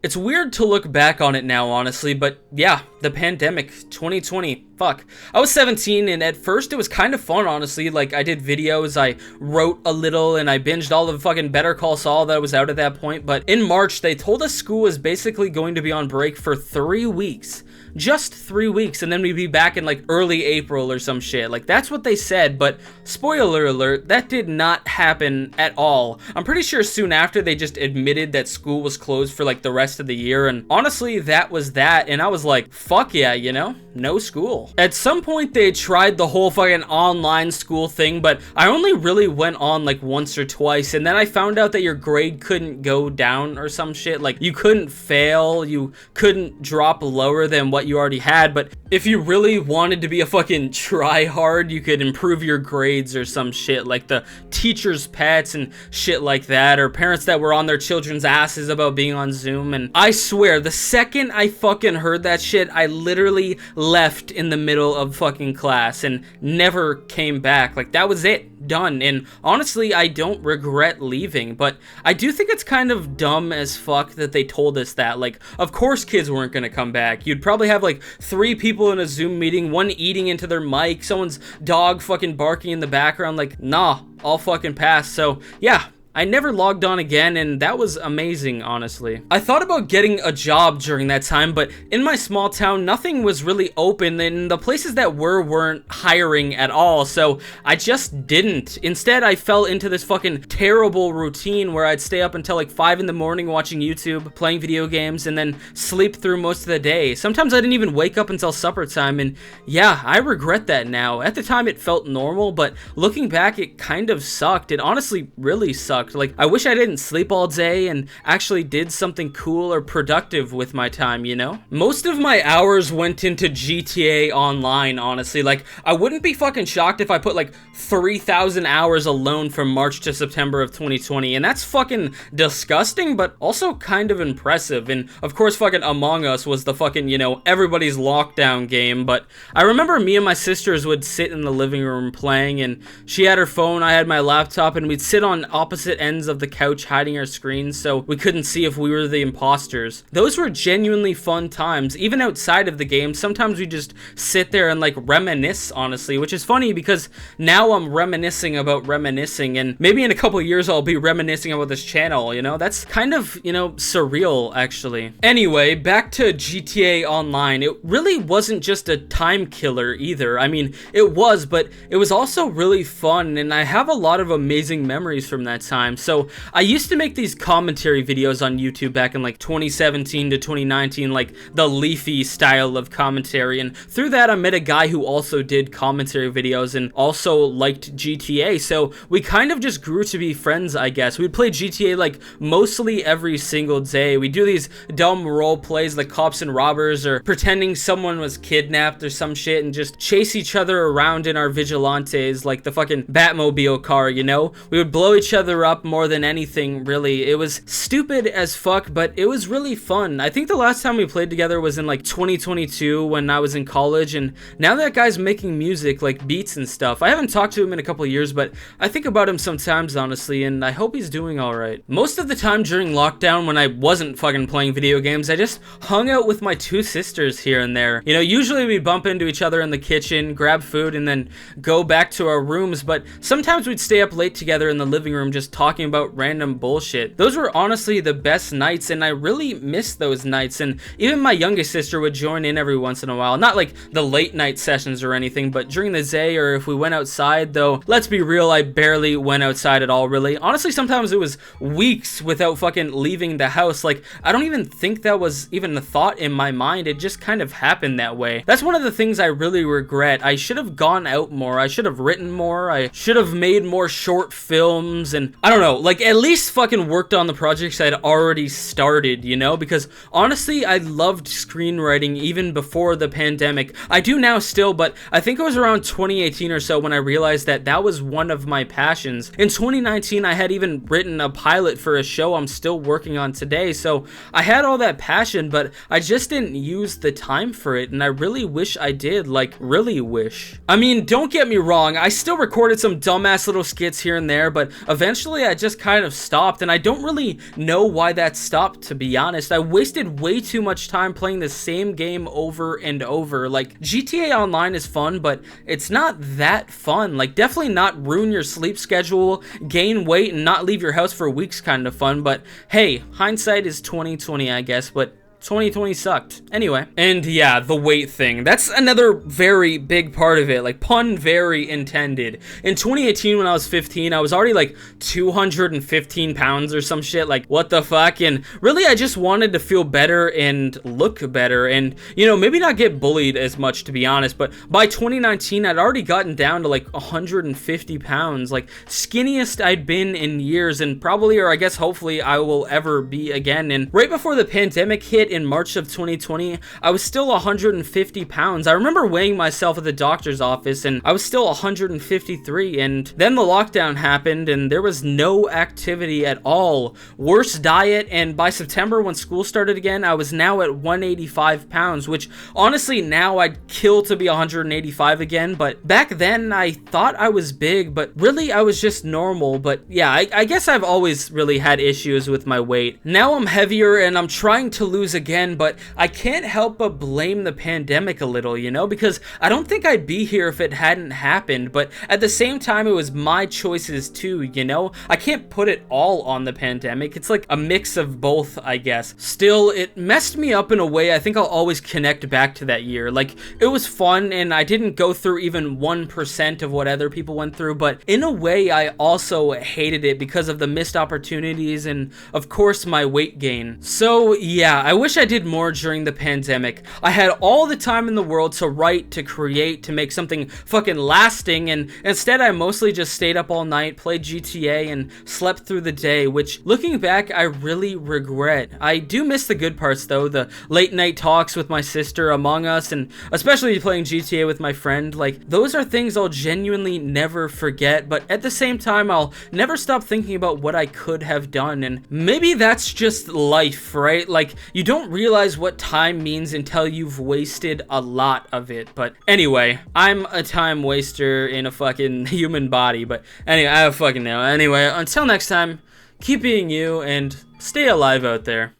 It's weird to look back on it now, honestly, but yeah, the pandemic, 2020, fuck. I was 17, and at first it was kind of fun, honestly. Like, I did videos, I wrote a little, and I binged all of fucking Better Call Saul that was out at that point. But in March, they told us school was basically going to be on break for 3 weeks. Just 3 weeks, and then we'd be back in like early April or some shit. Like, that's what they said, but spoiler alert, that did not happen at all. I'm pretty sure soon after they just admitted that school was closed for like the rest of the year, and honestly, that was that, and I was like, fuck yeah, you know? No school. At some point, they tried the whole fucking online school thing, but I only really went on like once or twice, and then I found out that your grade couldn't go down or some shit. Like, you couldn't fail, you couldn't drop lower than what you already had, but if you really wanted to be a fucking try-hard, you could improve your grades or some shit, like the teachers' pets and shit like that, or parents that were on their children's asses about being on Zoom. And I swear, the second I fucking heard that shit, I literally left in the middle of fucking class and never came back. Like, that was it, done. And honestly, I don't regret leaving, but I do think it's kind of dumb as fuck that they told us that. Like, of course kids weren't gonna come back. You'd probably have like 3 people in a Zoom meeting, one eating into their mic, someone's dog fucking barking in the background. Like, nah, all fucking passed. So yeah, I never logged on again, and that was amazing, honestly. I thought about getting a job during that time, but in my small town, nothing was really open, and the places that weren't hiring at all, so I just didn't. Instead, I fell into this fucking terrible routine where I'd stay up until like 5 in the morning watching YouTube, playing video games, and then sleep through most of the day. Sometimes I didn't even wake up until supper time, and yeah, I regret that now. At the time, it felt normal, but looking back, it kind of sucked. It honestly really sucked. Like, I wish I didn't sleep all day and actually did something cool or productive with my time, you know? Most of my hours went into GTA Online, honestly. Like, I wouldn't be fucking shocked if I put like 3,000 hours alone from March to September of 2020, and that's fucking disgusting, but also kind of impressive. And of course, fucking Among Us was the fucking, you know, everybody's lockdown game, but I remember me and my sisters would sit in the living room playing, and she had her phone, I had my laptop, and we'd sit on opposite ends of the couch hiding our screens so we couldn't see if we were the imposters. Those were genuinely fun times. Even outside of the game, sometimes we just sit there and like reminisce, honestly, which is funny because now I'm reminiscing about reminiscing, and maybe in a couple years I'll be reminiscing about this channel, you know? That's kind of, you know, surreal, actually. Anyway, back to GTA Online. It really wasn't just a time killer either. I mean, it was, but it was also really fun, and I have a lot of amazing memories from that time. So I used to make these commentary videos on YouTube back in like 2017 to 2019, like the Leafy style of commentary, and through that I met a guy who also did commentary videos and also liked GTA, so we kind of just grew to be friends, I guess. We'd play GTA like mostly every single day. We do these dumb role plays like cops and robbers, or pretending someone was kidnapped or some shit, and just chase each other around in our vigilantes like the fucking Batmobile car, you know? We would blow each other up more than anything, really. It was stupid as fuck, but it was really fun. I think the last time we played together was in like 2022 when I was in college, and now that guy's making music, like beats and stuff. I haven't talked to him in a couple years, but I think about him sometimes, honestly, and I hope he's doing alright. Most of the time during lockdown, when I wasn't fucking playing video games, I just hung out with my 2 sisters here and there. You know, usually we bump into each other in the kitchen, grab food, and then go back to our rooms, but sometimes we'd stay up late together in the living room just talking about random bullshit. Those were honestly the best nights, and I really miss those nights, and even my youngest sister would join in every once in a while. Not like the late night sessions or anything, but during the day, or if we went outside, though, let's be real, I barely went outside at all, really. Honestly, sometimes it was weeks without fucking leaving the house. Like, I don't even think that was even a thought in my mind. It just kind of happened that way. That's one of the things I really regret. I should have gone out more. I should have written more. I should have made more short films, and I don't know, like at least fucking worked on the projects I'd already started, you know? Because honestly, I loved screenwriting even before the pandemic. I do now still, but I think it was around 2018 or so when I realized that that was one of my passions. In 2019, I had even written a pilot for a show I'm still working on today, so I had all that passion, but I just didn't use the time for it, and I really wish I did, like really wish. I mean, don't get me wrong, I still recorded some dumbass little skits here and there, but eventually eventually I just kind of stopped, and I don't really know why that stopped, to be honest. I wasted way too much time playing the same game over and over. Like, GTA Online is fun, but it's not that fun. Like, definitely not ruin your sleep schedule, gain weight, and not leave your house for weeks kind of fun. But hey, hindsight is 2020, I guess, but 2020 sucked. Anyway, and yeah, the weight thing. That's another very big part of it. Like, pun very intended. In 2018, when I was 15, I was already like 215 pounds or some shit. Like, what the fuck? And really, I just wanted to feel better and look better and, you know, maybe not get bullied as much, to be honest. But by 2019, I'd already gotten down to like 150 pounds. Like, skinniest I'd been in years, and probably, or I guess hopefully, I will ever be again. And right before the pandemic hit, in March of 2020, I was still 150 pounds. I remember weighing myself at the doctor's office, and I was still 153, and then the lockdown happened, and there was no activity at all. Worse diet, and by September, when school started again, I was now at 185 pounds, which honestly, now I'd kill to be 185 again, but back then, I thought I was big, but really, I was just normal. But yeah, I guess I've always really had issues with my weight. Now I'm heavier, and I'm trying to lose again, but I can't help but blame the pandemic a little, you know, because I don't think I'd be here if it hadn't happened, but at the same time, it was my choices too, you know? I can't put it all on the pandemic. It's like a mix of both, I guess. Still, it messed me up in a way I think I'll always connect back to that year. Like, it was fun, and I didn't go through even 1% of what other people went through, but in a way, I also hated it because of the missed opportunities and, of course, my weight gain. So, yeah, I wish I did more during the pandemic. I had all the time in the world to write, to create, to make something fucking lasting, and instead I mostly just stayed up all night, played GTA, and slept through the day, which, looking back, I really regret. I do miss the good parts, though, the late night talks with my sister, Among Us, and especially playing GTA with my friend. Like, those are things I'll genuinely never forget, but at the same time, I'll never stop thinking about what I could have done, and maybe that's just life, right? Like, you don't realize what time means until you've wasted a lot of it. But anyway, I'm a time waster in a fucking human body. But anyway, I don't fucking know. Anyway, until next time, keep being you and stay alive out there.